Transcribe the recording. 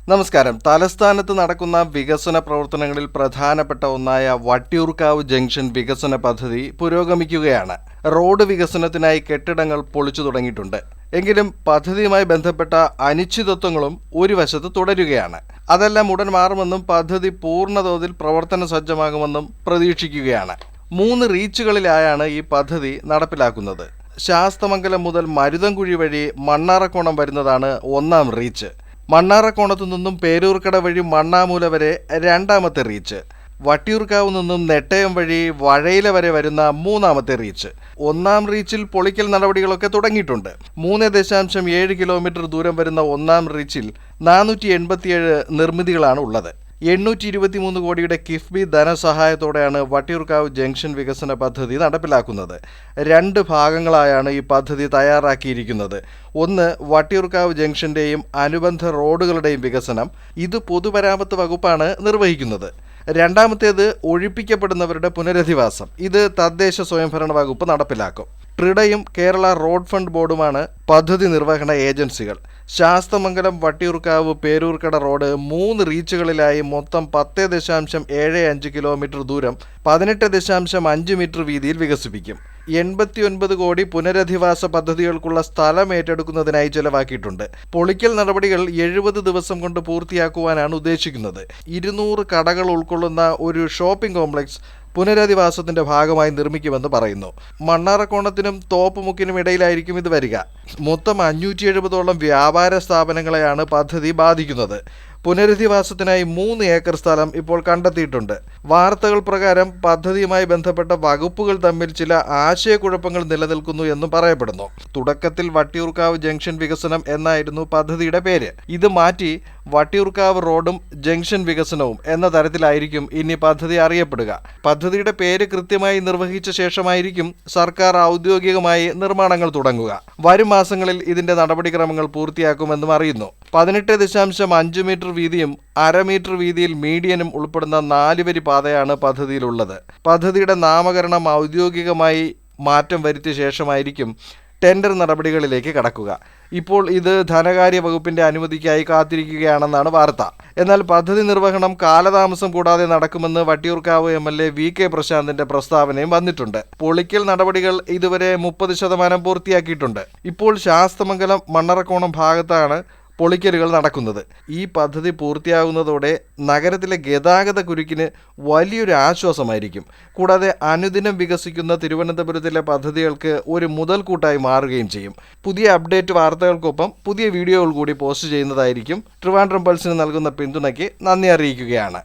നമസ്കാരം. തലസ്ഥാനത്ത് നടക്കുന്ന വികസന പ്രവർത്തനങ്ങളിൽ പ്രധാനപ്പെട്ട ഒന്നായ വട്ടിയൂർക്കാവ് ജംഗ്ഷൻ വികസന പദ്ധതി പുരോഗമിക്കുകയാണ്. റോഡ് വികസനത്തിനായി കെട്ടിടങ്ങൾ പൊളിച്ചു തുടങ്ങിയിട്ടുണ്ട്. എങ്കിലും പദ്ധതിയുമായി ബന്ധപ്പെട്ട അനിശ്ചിതത്വങ്ങളും ഒരു വശത്ത് തുടരുകയാണ്. അതെല്ലാം ഉടൻ മാറുമെന്നും പദ്ധതി പൂർണ്ണതോതിൽ പ്രവർത്തന സജ്ജമാകുമെന്നും പ്രതീക്ഷിക്കുകയാണ്. 3 റീച്ചുകളിലായാണ് ഈ പദ്ധതി നടപ്പിലാക്കുന്നത്. ശാസ്തമംഗലം മുതൽ മരുതൻകുഴി വഴി മണ്ണാറക്കോണം വരുന്നതാണ് 1-ാം റീച്ച്. മണ്ണാറക്കോണത്തു നിന്നും പേരൂർക്കട വഴി മണ്ണാമൂല വരെ 2-ാമത്തെ റീച്ച്. വട്ടിയൂർക്കാവ് നിന്നും നെട്ടയം വഴി വഴയില വരെ വരുന്ന 3-ാമത്തെ റീച്ച്. 1-ാം റീച്ചിൽ പൊളിക്കൽ നടപടികളൊക്കെ തുടങ്ങിയിട്ടുണ്ട്. 3.7 കിലോമീറ്റർ ദൂരം വരുന്ന 1-ാം റീച്ചിൽ 487 നിർമ്മിതികളാണ് ഉള്ളത്. 823 കോടിയുടെ കിഫ്ബി ധനസഹായത്തോടെയാണ് വട്ടിയൂർക്കാവ് ജംഗ്ഷൻ വികസന പദ്ധതി നടപ്പിലാക്കുന്നത്. 2 ഭാഗങ്ങളായാണ് ഈ പദ്ധതി തയ്യാറാക്കിയിരിക്കുന്നത്. ഒന്ന്, വട്ടിയൂർക്കാവ് ജംഗ്ഷന്റെയും അനുബന്ധ റോഡുകളുടെയും വികസനം. ഇത് പൊതുമരാമത്ത് വകുപ്പാണ് നിർവഹിക്കുന്നത്. രണ്ടാമത്തേത്, ഒഴിപ്പിക്കപ്പെടുന്നവരുടെ പുനരധിവാസം. ഇത് തദ്ദേശ സ്വയംഭരണ വകുപ്പ് നടപ്പിലാക്കും. ട്രിഡയും കേരള റോഡ് ഫണ്ട് ബോർഡുമാണ് പദ്ധതി നിർവഹണ ഏജൻസികൾ. ശാസ്തമംഗലം വട്ടിയൂർക്കാവ് പേരൂർക്കട റോഡ് 3 റീച്ചുകളിലായി മൊത്തം 10.75 കിലോമീറ്റർ ദൂരം 18.5 മീറ്റർ വീതിയിൽ വികസിപ്പിക്കും. 89 കോടി പുനരധിവാസ പദ്ധതികൾക്കുള്ള സ്ഥലം ഏറ്റെടുക്കുന്നതിനായി ചെലവാക്കിയിട്ടുണ്ട്. പൊളിക്കൽ നടപടികൾ 70 ദിവസം കൊണ്ട് പൂർത്തിയാക്കുവാനാണ് ഉദ്ദേശിക്കുന്നത്. 200 കടകൾ ഉൾക്കൊള്ളുന്ന ഒരു ഷോപ്പിംഗ് കോംപ്ലക്സ് പുനരധിവാസത്തിന്റെ ഭാഗമായി നിർമ്മിക്കുമെന്ന് പറയുന്നു. മണ്ണാറക്കോണത്തിനും തോപ്പുമുക്കിനും ഇടയിലായിരിക്കും ഇത് വരിക. മൊത്തം 570ഓളം വ്യാപാര സ്ഥാപനങ്ങളെയാണ് പദ്ധതി ബാധിക്കുന്നത്. പുനരധിവാസത്തിനായി 3 ഏക്കർ സ്ഥലം ഇപ്പോൾ കണ്ടെത്തിയിട്ടുണ്ട്. വാർത്തകൾ പ്രകാരം പദ്ധതിയുമായി ബന്ധപ്പെട്ട വകുപ്പുകൾ തമ്മിൽ ചില ആശയക്കുഴപ്പങ്ങൾ നിലനിൽക്കുന്നു എന്നും പറയപ്പെടുന്നു. തുടക്കത്തിൽ വട്ടിയൂർക്കാവ് ജംഗ്ഷൻ വികസനം എന്നായിരുന്നു പദ്ധതിയുടെ പേര്. ഇത് മാറ്റി വട്ടിയൂർക്കാവ് റോഡും ജംഗ്ഷൻ വികസനവും എന്ന തരത്തിലായിരിക്കും ഇനി പദ്ധതി അറിയപ്പെടുക. പദ്ധതിയുടെ പേര് കൃത്യമായി നിർവഹിച്ച ശേഷമായിരിക്കും സർക്കാർ ഔദ്യോഗികമായി നിർമ്മാണങ്ങൾ തുടങ്ങുക. വരും മാസങ്ങളിൽ ഇതിന്റെ നടപടിക്രമങ്ങൾ പൂർത്തിയാക്കുമെന്നും അറിയുന്നു. 18.5 മീറ്റർ വീതിയും 1/2 മീറ്റർ വീതിയിൽ മീഡിയനും ഉൾപ്പെടുന്ന 4 വരി പാതയാണ് പദ്ധതിയിലുള്ളത്. പദ്ധതിയുടെ നാമകരണം ഔദ്യോഗികമായി മാറ്റം വരുത്തിയ ശേഷമായിരിക്കും ടെൻഡർ നടപടികളിലേക്ക് കടക്കുക. ഇപ്പോൾ ഇത് ധനകാര്യ വകുപ്പിന്റെ അനുമതിക്കായി കാത്തിരിക്കുകയാണെന്നാണ് വാർത്ത. എന്നാൽ പദ്ധതി നിർവഹണം കാലതാമസം കൂടാതെ നടക്കുമെന്ന് വട്ടിയൂർക്കാവ് MLA VK പ്രശാന്തിന്റെ പ്രസ്താവനയും വന്നിട്ടുണ്ട്. പൊളിക്കൽ നടപടികൾ ഇതുവരെ 30% പൂർത്തിയാക്കിയിട്ടുണ്ട്. ഇപ്പോൾ ശാസ്തമംഗലം മണ്ണാറക്കോണം ഭാഗത്താണ് പൊളിക്കലുകൾ നടക്കുന്നത്. ഈ പദ്ധതി പൂർത്തിയാകുന്നതോടെ നഗരത്തിലെ ഗതാഗത കുരുക്കിന് വലിയൊരു ആശ്വാസമായിരിക്കും. കൂടാതെ അനുദിനം വികസിക്കുന്ന തിരുവനന്തപുരത്തിലെ പദ്ധതികൾക്ക് ഒരു മുതൽക്കൂട്ടായി മാറുകയും ചെയ്യും. പുതിയ അപ്ഡേറ്റ് വാർത്തകൾക്കൊപ്പം പുതിയ വീഡിയോകൾ കൂടി പോസ്റ്റ് ചെയ്യുന്നതായിരിക്കും. ട്രിവാൻഡ്രം പൾസിന് നൽകുന്ന പിന്തുണയ്ക്ക് നന്ദി അറിയിക്കുകയാണ്.